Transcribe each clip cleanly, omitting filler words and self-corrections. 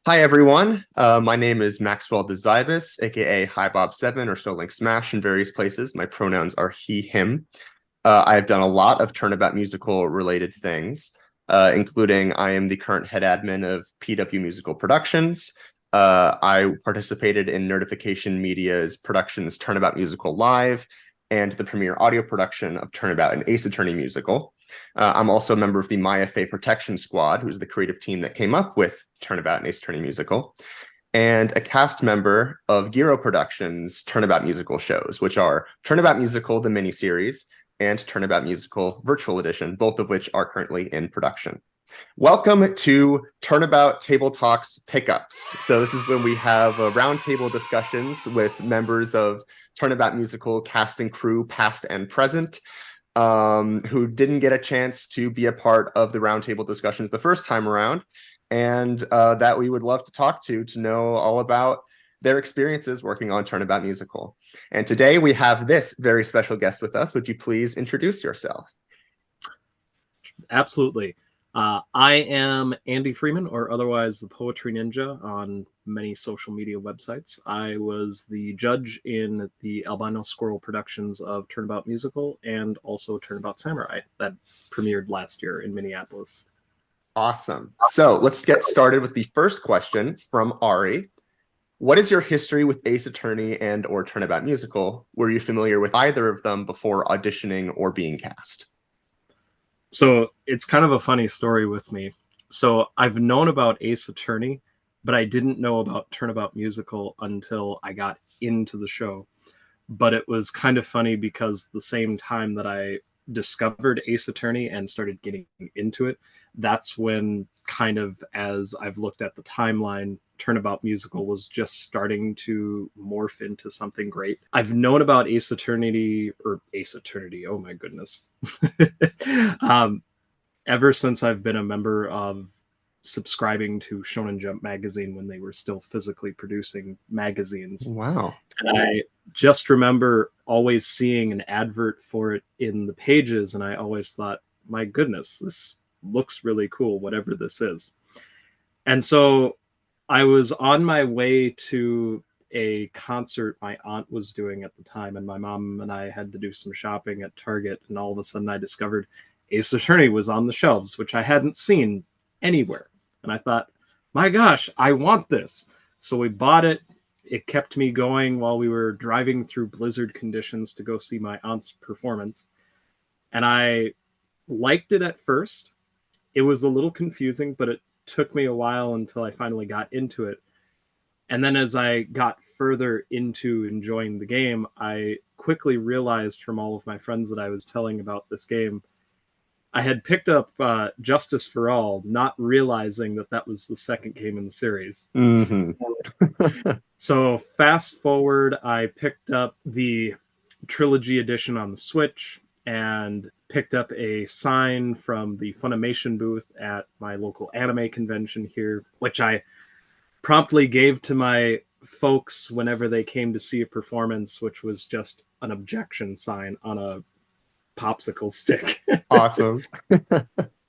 Hi everyone, my name is Maxwell Dziabis, aka Hi Bob 7 or Solink Smash in various places. My pronouns are he, him. I've done a lot of Turnabout Musical related things, including I am the current head admin of PW Musical Productions. I participated in Nerdification Media's productions Turnabout Musical Live and the premiere audio production of Turnabout and Ace Attorney Musical. I'm also a member of the MyFA Protection Squad, who's the creative team that came up with Turnabout and Ace Attorney Musical, and a cast member of Gero Productions' Turnabout Musical shows, which are Turnabout Musical, the miniseries, and Turnabout Musical Virtual Edition, both of which are currently in production. Welcome to Turnabout Table Talks Pickups. So this is when we have roundtable discussions with members of Turnabout Musical cast and crew, past and present, who didn't get a chance to be a part of the roundtable discussions the first time around, and that we would love to talk to know all about their experiences working on Turnabout Musical. And today we have this very special guest with us. Would you please introduce yourself? Absolutely. I am Andy Freeman, or otherwise the Poetry Ninja on many social media websites. I was the judge in the Albino Squirrel Productions of Turnabout Musical and also Turnabout Samurai that premiered last year in Minneapolis. Awesome. So let's get started with the first question from Ari. What is your history with Ace Attorney and or Turnabout Musical? Were you familiar with either of them before auditioning or being cast? So it's kind of a funny story with me. So I've known about Ace Attorney, but I didn't know about Turnabout Musical until I got into the show. But it was kind of funny because the same time that I discovered Ace Attorney and started getting into it, that's when, kind of as I've looked at the timeline, Turnabout Musical was just starting to morph into something great. I've known about Ace Attorney, oh my goodness. Ever since I've been a member of subscribing to Shonen Jump magazine when they were still physically producing magazines. Wow. And I just remember always seeing an advert for it in the pages, and I always thought, my goodness, this looks really cool, whatever this is. And so I was on my way to a concert my aunt was doing at the time, and my mom and I had to do some shopping at Target, and all of a sudden I discovered Ace Attorney was on the shelves, which I hadn't seen anywhere. And I thought, my gosh, I want this. So we bought it. It kept me going while we were driving through blizzard conditions to go see my aunt's performance. And I liked it at first. It was a little confusing, but it took me a while until I finally got into it. And then as I got further into enjoying the game, I quickly realized from all of my friends that I was telling about this game, I had picked up Justice for All, not realizing that that was the second game in the series. Mm-hmm. So fast forward, I picked up the Trilogy Edition on the Switch and picked up a sign from the Funimation booth at my local anime convention here, which I promptly gave to my folks whenever they came to see a performance, which was just an objection sign on a popsicle stick. Awesome.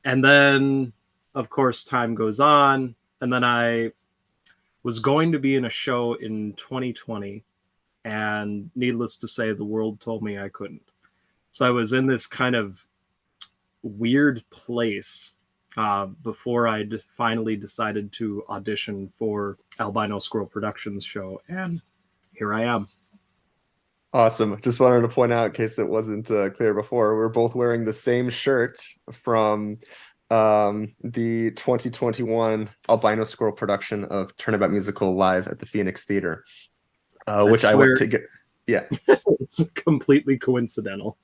And then, of course, time goes on. And then I was going to be in a show in 2020. And needless to say, the world told me I couldn't. So I was in this kind of weird place before I finally decided to audition for Albino Squirrel Productions show. And here I am. Awesome. Just wanted to point out, in case it wasn't clear before, we're both wearing the same shirt from the 2021 Albino Squirrel production of Turnabout Musical live at the Phoenix Theater, which I went to get. Yeah. It's completely coincidental.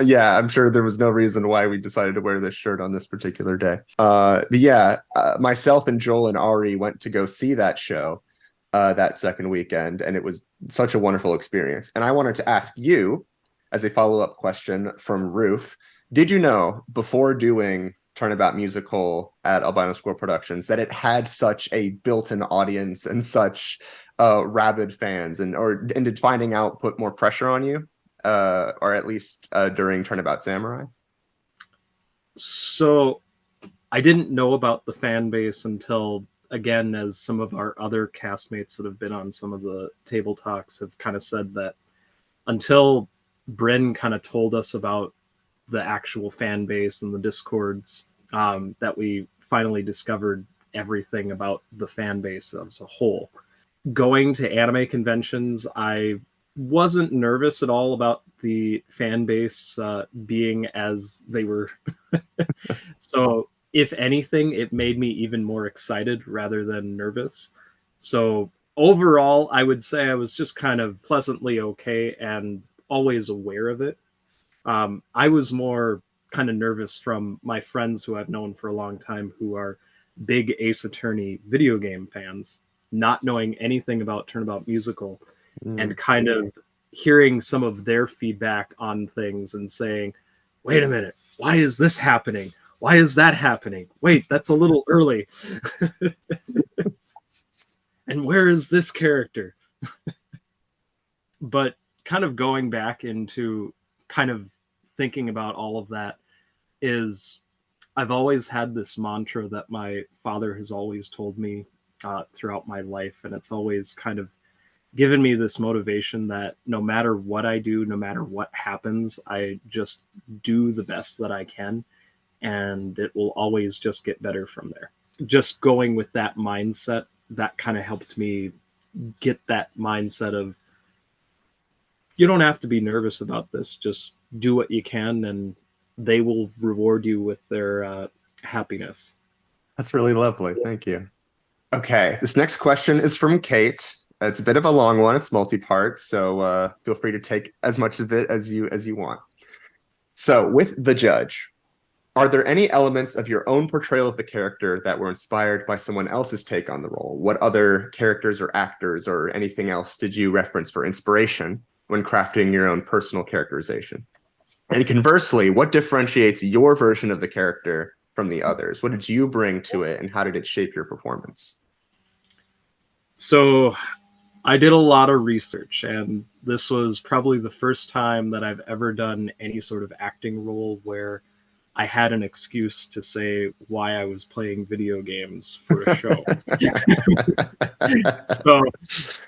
Yeah, I'm sure there was no reason why we decided to wear this shirt on this particular day. Myself and Joel and Ari went to go see that show that second weekend, and it was such a wonderful experience. And I wanted to ask you, as a follow-up question from Roof, did you know before doing Turnabout Musical at Albino Squirrel Productions that it had such a built-in audience and such rabid fans, and did finding out put more pressure on you, or at least during Turnabout Samurai? So I didn't know about the fan base until again, as some of our other castmates that have been on some of the table talks have kind of said, that until Bryn kind of told us about the actual fan base and the discords, that we finally discovered everything about the fan base as a whole. Going to anime conventions, I wasn't nervous at all about the fan base being as they were. So if anything, it made me even more excited rather than nervous. So overall, I would say I was just kind of pleasantly okay and always aware of it. I was more kind of nervous from my friends who I've known for a long time, who are big Ace Attorney video game fans, not knowing anything about Turnabout Musical, and kind of hearing some of their feedback on things and saying, wait a minute, why is this happening? Why is that happening? Wait, that's a little early. And where is this character? But kind of going back into kind of thinking about all of that is, I've always had this mantra that my father has always told me throughout my life, and it's always kind of given me this motivation that no matter what I do, no matter what happens, I just do the best that I can, and it will always just get better from there. Just going with that mindset, that kind of helped me get that mindset of, you don't have to be nervous about this, just do what you can, and they will reward you with their happiness. That's really lovely. Thank you. Okay, this next question is from Kate. It's a bit of a long one. It's multi-part, so feel free to take as much of it as you want. So, with the judge, are there any elements of your own portrayal of the character that were inspired by someone else's take on the role? What other characters or actors or anything else did you reference for inspiration when crafting your own personal characterization? And conversely, what differentiates your version of the character from the others? What did you bring to it, and how did it shape your performance? So I did a lot of research, and this was probably the first time that I've ever done any sort of acting role where I had an excuse to say why I was playing video games for a show. So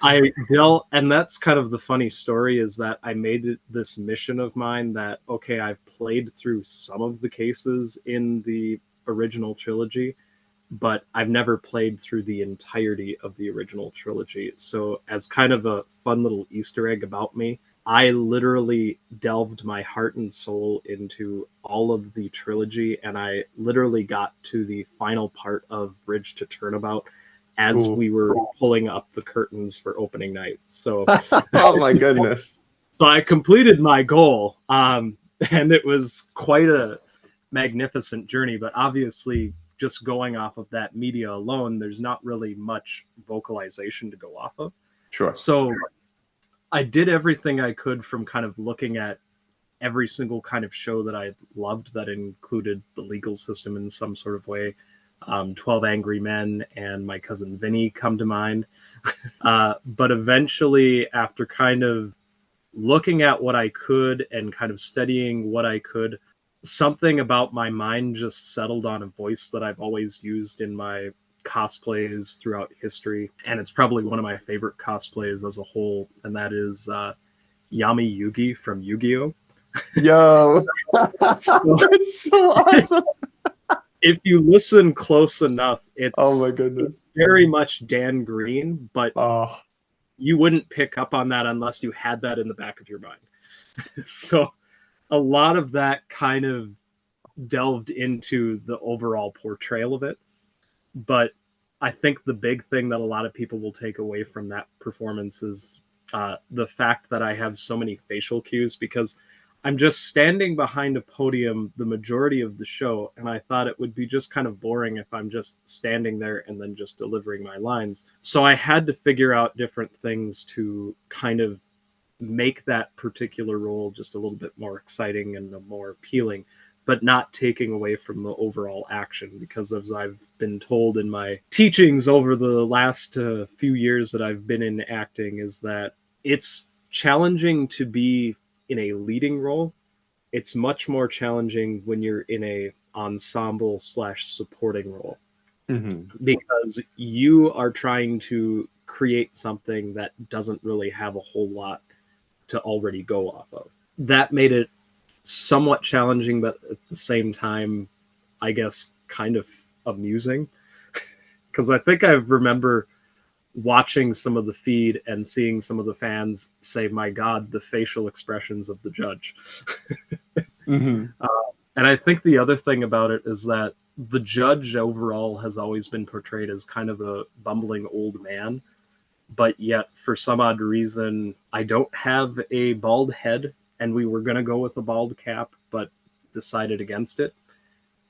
I dealt, and that's kind of the funny story, is that I made it this mission of mine that, okay, I've played through some of the cases in the original trilogy, but I've never played through the entirety of the original trilogy. So as kind of a fun little Easter egg about me, I literally delved my heart and soul into all of the trilogy, and I literally got to the final part of Bridge to Turnabout as Ooh. we were pulling up the curtains for opening night. So, Oh my goodness. so I completed my goal, and it was quite a magnificent journey. But obviously, just going off of that media alone, there's not really much vocalization to go off of. Sure. So I did everything I could, from kind of looking at every single kind of show that I loved that included the legal system in some sort of way. 12 Angry Men and My Cousin Vinny come to mind. But eventually, after kind of looking at what I could and kind of studying what I could, something about my mind just settled on a voice that I've always used in my cosplays throughout history. And it's probably one of my favorite cosplays as a whole, and that is Yami Yugi from Yu-Gi-Oh! Yo, So, that's so awesome. if you listen close enough, it's, Oh my goodness. it's very much Dan Green, but Oh, you wouldn't pick up on that unless you had that in the back of your mind. So a lot of that kind of delved into the overall portrayal of it. But I think the big thing that a lot of people will take away from that performance is the fact that I have so many facial cues, because I'm just standing behind a podium the majority of the show, and I thought it would be just kind of boring if I'm just standing there and then just delivering my lines. So I had to figure out different things to kind of make that particular role just a little bit more exciting and more appealing, but not taking away from the overall action. Because as I've been told in my teachings over the last few years that I've been in acting, is that it's challenging to be in a leading role. It's much more challenging when you're in a ensemble slash supporting role. because you are trying to create something that doesn't really have a whole lot to already go off of. That made it somewhat challenging, but at the same time, I guess, kind of amusing. Because I think I remember watching some of the feed and seeing some of the fans say, "My God, the facial expressions of the judge." And I think the other thing about it is that the judge overall has always been portrayed as kind of a bumbling old man, but yet for some odd reason, I don't have a bald head, and we were going to go with a bald cap, but decided against it.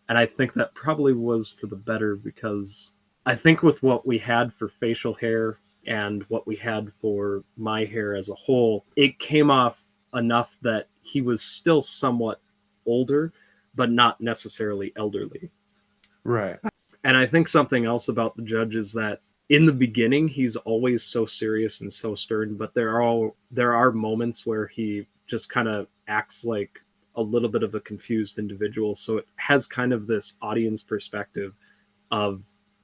And I think that probably was for the better, because I think with what we had for facial hair and what we had for my hair as a whole, it came off enough that he was still somewhat older, but not necessarily elderly. Right. And I think something else about the judge is that in the beginning, he's always so serious and so stern, but there are moments where he just kind of acts like a little bit of a confused individual. So it has kind of this audience perspective of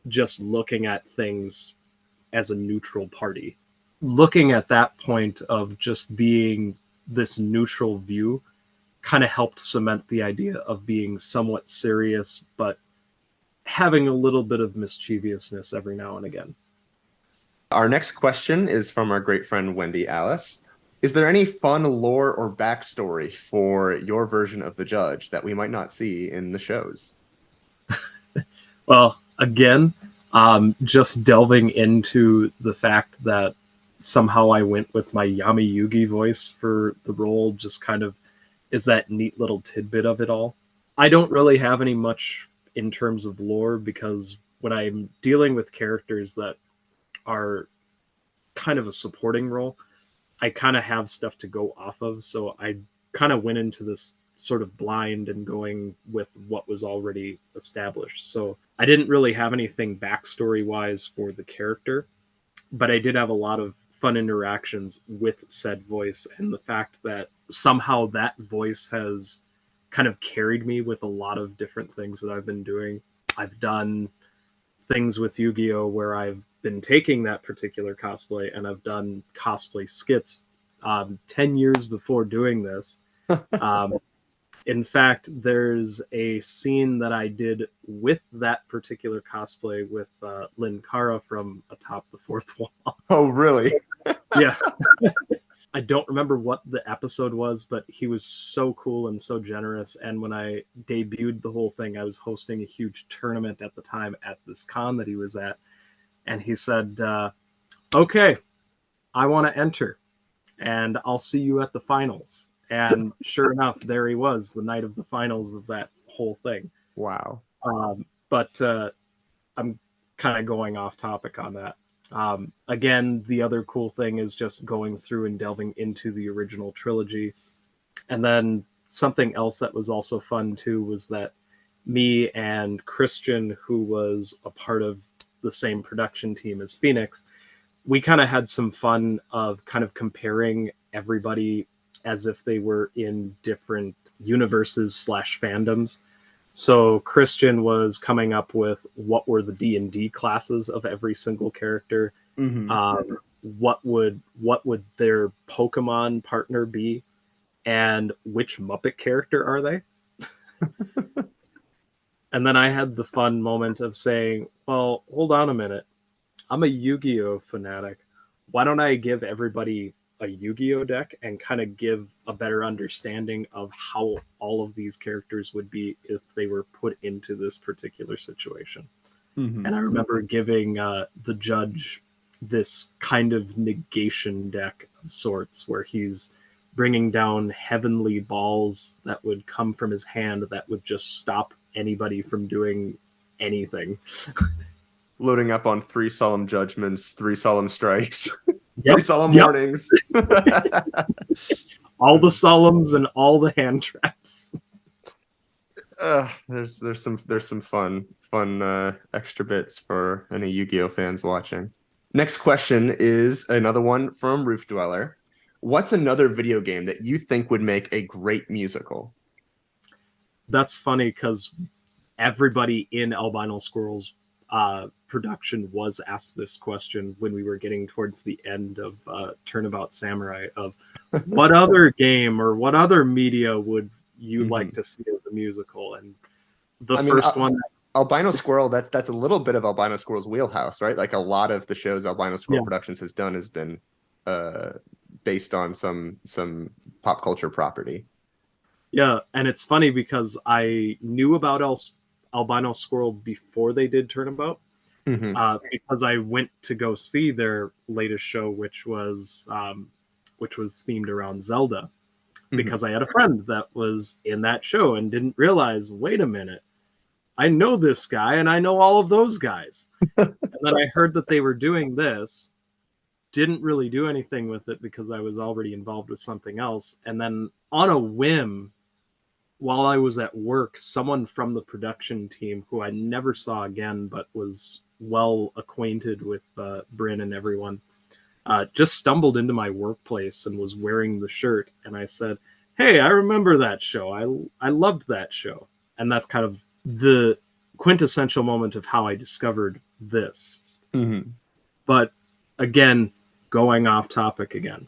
just looking at things as a neutral party. Looking at that point of just being this neutral view kind of helped cement the idea of being somewhat serious, but having a little bit of mischievousness every now and again. Our next question is from our great friend Wendy Alice. Is there any fun lore or backstory for your version of the judge that we might not see in the shows? Well, again, just delving into the fact that somehow I went with my Yami Yugi voice for the role just kind of is that neat little tidbit of it all. I don't really have any much in terms of lore, because when I'm dealing with characters that are kind of a supporting role, I kind of have stuff to go off of. So I kind of went into this sort of blind and going with what was already established. So I didn't really have anything backstory wise for the character, but I did have a lot of fun interactions with said voice, and the fact that somehow that voice has kind of carried me with a lot of different things that I've been doing. I've done things with Yu-Gi-Oh! Where I've been taking that particular cosplay, and I've done cosplay skits 10 years before doing this. In fact, there's a scene that I did with that particular cosplay with Lynn Cara from Atop the Fourth Wall. Oh, really? Yeah. I don't remember what the episode was, but he was so cool and so generous. And when I debuted the whole thing, I was hosting a huge tournament at the time at this con that he was at. And he said, okay, I want to enter, and I'll see you at the finals. And sure enough, there he was, the night of the finals of that whole thing. Wow. But I'm kind of going off topic on that. Again, the other cool thing is just going through and delving into the original trilogy. And then something else that was also fun too was that me and Christian, who was a part of the same production team as Phoenix, we kind of had some fun of kind of comparing everybody as if they were in different universes / fandoms. So Christian was coming up with what were the D&D classes of every single character. What would their Pokemon partner be, and which Muppet character are they? And then I had the fun moment of saying, well, hold on a minute. I'm a Yu-Gi-Oh fanatic. Why don't I give everybody a Yu-Gi-Oh deck and kind of give a better understanding of how all of these characters would be if they were put into this particular situation. And I remember giving the judge this kind of negation deck of sorts, where he's bringing down heavenly balls that would come from his hand that would just stop anybody from doing anything. Loading up on 3 solemn judgments, 3 solemm strikes, Yep, 3 solemn yep. warnings. All the solemns and all the hand traps. There's some fun extra bits for any Yu-Gi-Oh fans watching. Next question is another one from Roof Dweller. What's another video game that you think would make a great musical? That's funny, because everybody in Albino Squirrels production was asked this question when we were getting towards the end of Turnabout Samurai of what other game or what other media would you like to see as a musical? And the first one, Albino Squirrel, that's a little bit of Albino Squirrel's wheelhouse, right? Like a lot of the shows Albino Squirrel Productions has done has been based on some pop culture property. Yeah, and it's funny because I knew about Albino Squirrel before they did Turnabout, because I went to go see their latest show, which was themed around Zelda, because I had a friend that was in that show and didn't realize, wait a minute, I know this guy and I know all of those guys. And then I heard that they were doing this, didn't really do anything with it because I was already involved with something else. And then on a whim, while I was at work, someone from the production team who I never saw again, but was well acquainted with Bryn and everyone, just stumbled into my workplace and was wearing the shirt. And I said, hey, I remember that show. I loved that show. And that's kind of the quintessential moment of how I discovered this. But again, going off topic again,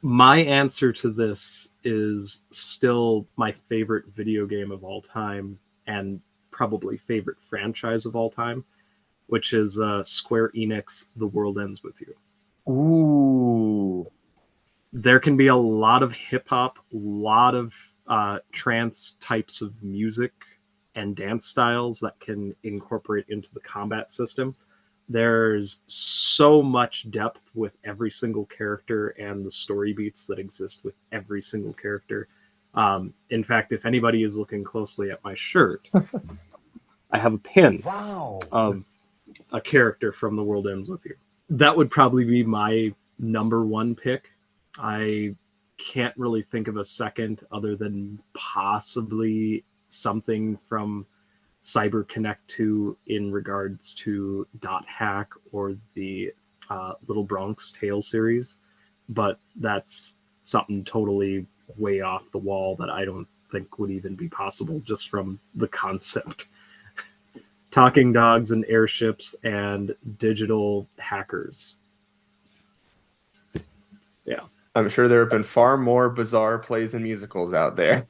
my answer to this is still my favorite video game of all time and probably favorite franchise of all time, which is Square Enix The World Ends With You. Ooh. There can be a lot of hip-hop, a lot of trance types of music and dance styles that can incorporate into the combat system. There's so much depth with every single character and the story beats that exist with every single character. In fact, if anybody is looking closely at my shirt, I have a pin of a character from The World Ends With You. That would probably be my number one pick. I can't really think of a second other than possibly something from Cyber Connect 2 in regards to Dot Hack or the Little Bronx Tale series, but that's something totally way off the wall that I don't think would even be possible just from the concept. Talking dogs and airships and digital hackers. Yeah. I'm sure there have been far more bizarre plays and musicals out there.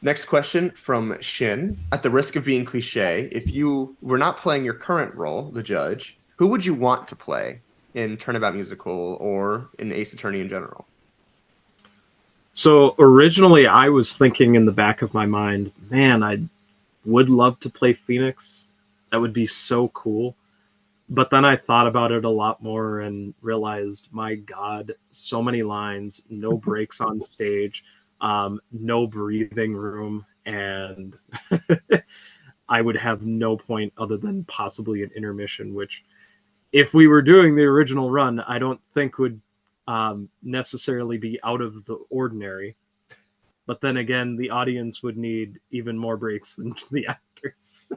Next question from Shin. At the risk of being cliche, if you were not playing your current role, the judge, who would you want to play in Turnabout Musical or in Ace Attorney in general? So originally I was thinking in the back of my mind, man, I would love to play Phoenix. That would be so cool. But then I thought about it a lot more and realized, my God, so many lines, no breaks on stage, no breathing room, and I would have no point other than possibly an intermission, which if we were doing the original run, I don't think would necessarily be out of the ordinary. But then again, the audience would need even more breaks than the actors.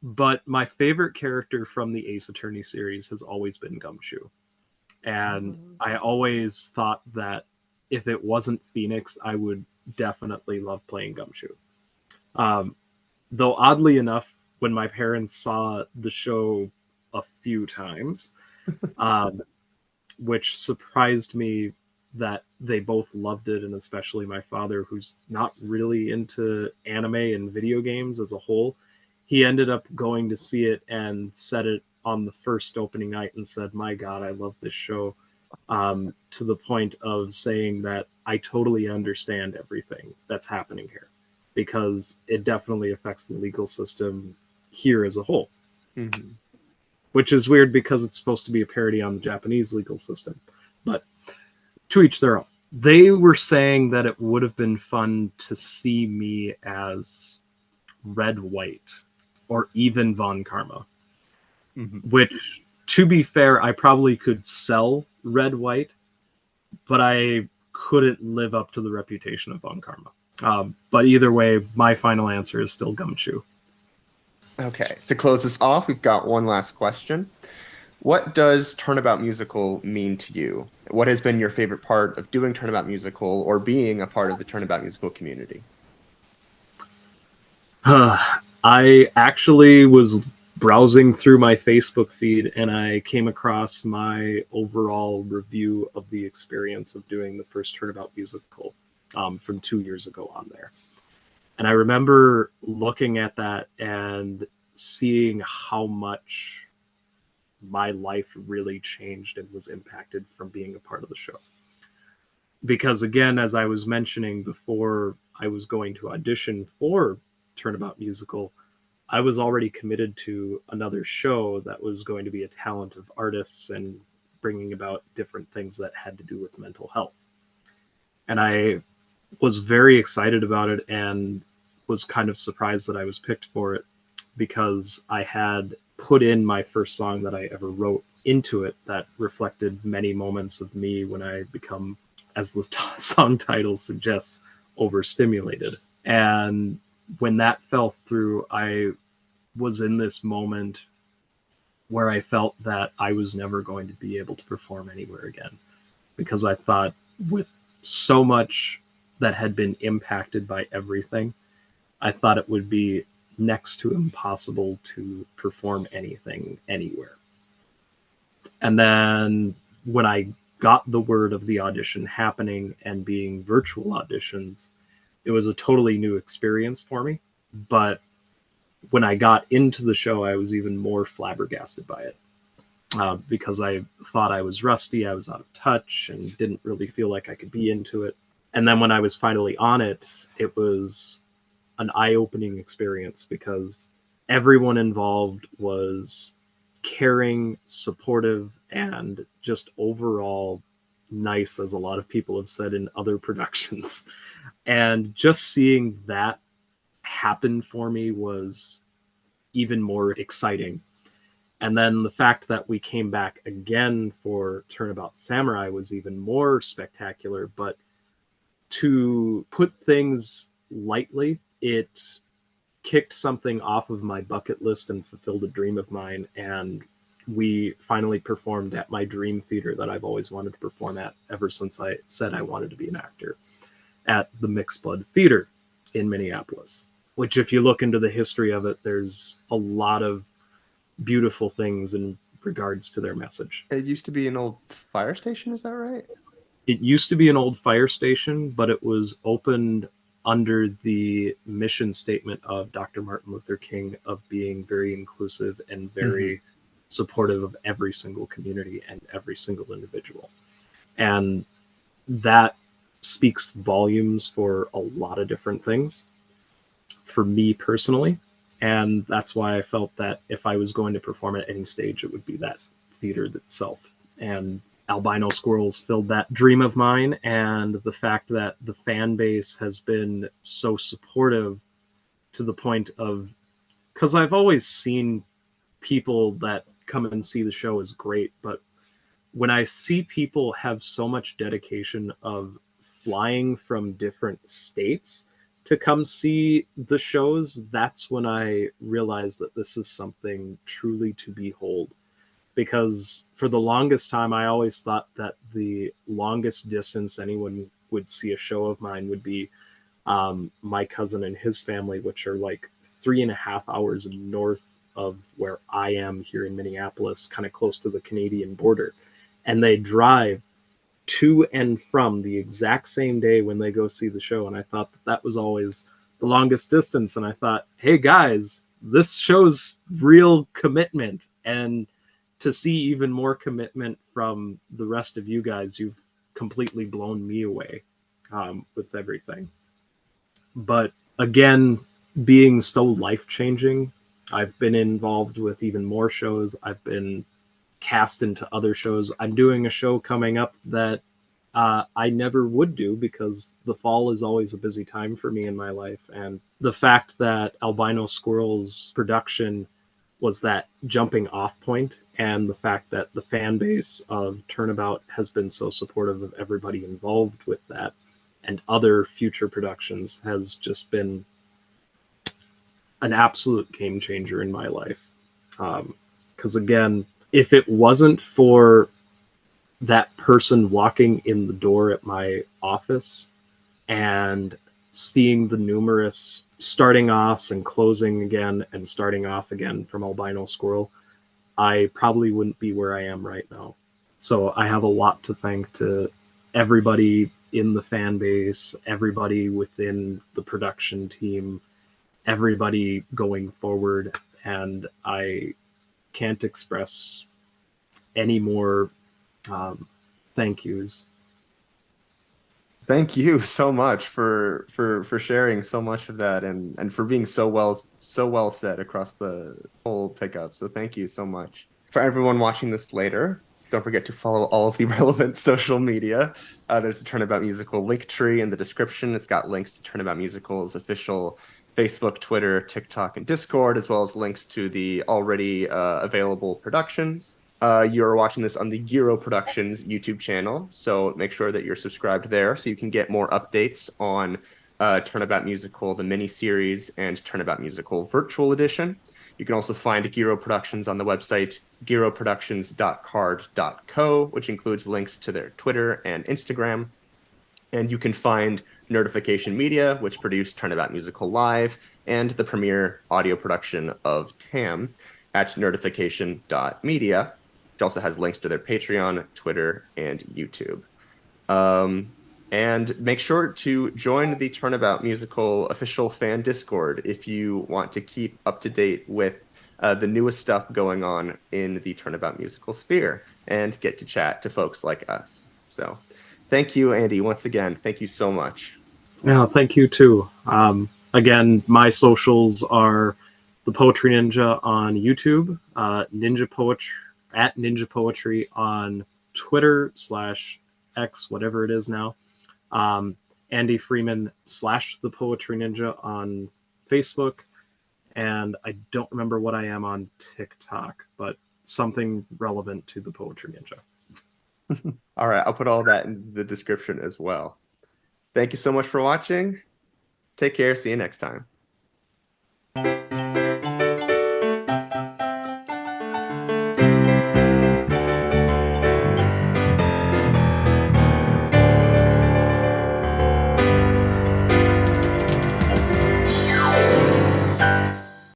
But my favorite character from the Ace Attorney series has always been Gumshoe. And I always thought that if it wasn't Phoenix, I would definitely love playing Gumshoe. Though oddly enough, when my parents saw the show a few times, which surprised me that they both loved it, and especially my father, who's not really into anime and video games as a whole, he ended up going to see it and said it on the first opening night and said, my God, I love this show, to the point of saying that I totally understand everything that's happening here, because it definitely affects the legal system here as a whole. Which is weird because it's supposed to be a parody on the Japanese legal system. But to each their own. They were saying that it would have been fun to see me as Red White or even Von Karma, which, to be fair, I probably could sell Red White, but I couldn't live up to the reputation of Von Karma. But either way, my final answer is still Gumshoe. Okay, to close this off, we've got one last question. What does Turnabout Musical mean to you? What has been your favorite part of doing Turnabout Musical or being a part of the Turnabout Musical community? I actually was browsing through my Facebook feed and I came across my overall review of the experience of doing the first Turnabout Musical from 2 years ago on there. And I remember looking at that and seeing how much my life really changed and was impacted from being a part of the show. Because again, as I was mentioning before I was going to audition for Turnabout Musical, I was already committed to another show that was going to be a talent of artists and bringing about different things that had to do with mental health. And I was very excited about it and was kind of surprised that I was picked for it, because I had put in my first song that I ever wrote into it that reflected many moments of me when I become, as the song title suggests, overstimulated. And when that fell through, I was in this moment where I felt that I was never going to be able to perform anywhere again, because I thought, with so much that had been impacted by everything, I thought it would be next to impossible to perform anything anywhere. And then when I got the word of the audition happening and being virtual auditions, it was a totally new experience for me. But when I got into the show, I was even more flabbergasted by it, because I thought I was rusty, I was out of touch, and didn't really feel like I could be into it. And then when I was finally on it, it was an eye-opening experience, because everyone involved was caring, supportive, and just overall nice, as a lot of people have said in other productions. And just seeing that happen for me was even more exciting. And then the fact that we came back again for Turnabout Samurai was even more spectacular. But to put things lightly, it kicked something off of my bucket list and fulfilled a dream of mine. And we finally performed at my dream theater that I've always wanted to perform at ever since I said I wanted to be an actor, at the Mixed Blood Theater in Minneapolis, which, if you look into the history of it, there's a lot of beautiful things in regards to their message. It used to be an old fire station, is that right? It used to be an old fire station, but it was opened under the mission statement of Dr. Martin Luther King of being very inclusive and very supportive of every single community and every single individual. And that speaks volumes for a lot of different things for me personally. And that's why I felt that if I was going to perform at any stage, it would be that theater itself. And Albino Squirrels filled that dream of mine. And the fact that the fan base has been so supportive, to the point of, because I've always seen people that come and see the show is great, but when I see people have so much dedication of flying from different states to come see the shows, that's when I realized that this is something truly to behold. Because for the longest time, I always thought that the longest distance anyone would see a show of mine would be my cousin and his family, which are like 3.5 hours north of where I am here in Minneapolis, kind of close to the Canadian border. And they drive to and from the exact same day when they go see the show. And I thought that that was always the longest distance. And I thought, hey guys, this shows real commitment. And to see even more commitment from the rest of you guys, you've completely blown me away with everything. But again, being so life-changing, I've been involved with even more shows. I've been cast into other shows. I'm doing a show coming up that I never would do, because the fall is always a busy time for me in my life. And the fact that Albino Squirrel's production was that jumping off point, and the fact that the fan base of Turnabout has been so supportive of everybody involved with that and other future productions, has just been an absolute game changer in my life. Because again, if it wasn't for that person walking in the door at my office and seeing the numerous starting off and closing again and starting off again from Albino Squirrel, I probably wouldn't be where I am right now. So I have a lot to thank to everybody in the fan base, everybody within the production team, everybody going forward, and I can't express any more thank yous. Thank you so much for sharing so much of that and for being so well said across the whole pickup. So thank you so much. For everyone watching this later, don't forget to follow all of the relevant social media. There's a Turnabout Musical link tree in the description. It's got links to Turnabout Musical's official Facebook, Twitter, TikTok, and Discord, as well as links to the already available productions. You're watching this on the Gero Productions YouTube channel, so make sure that you're subscribed there so you can get more updates on Turnabout Musical, the mini-series, and Turnabout Musical Virtual Edition. You can also find Gero Productions on the website geroproductions.card.co, which includes links to their Twitter and Instagram. And you can find Nerdification Media, which produced Turnabout Musical Live, and the premiere audio production of TAAAM at nerdification.media, which also has links to their Patreon, Twitter, and YouTube. And make sure to join the Turnabout Musical official fan Discord if you want to keep up to date with the newest stuff going on in the Turnabout Musical sphere and get to chat to folks like us. So thank you, Andy, once again. Thank you so much. Yeah, thank you too. Again, my socials are the Poetry Ninja on YouTube, Ninja Poetry at Ninja Poetry on Twitter / X, whatever it is now. Andy Freeman / the Poetry Ninja on Facebook, and I don't remember what I am on TikTok, but something relevant to the Poetry Ninja. All right, I'll put all that in the description as well. Thank you so much for watching. Take care. See you next time.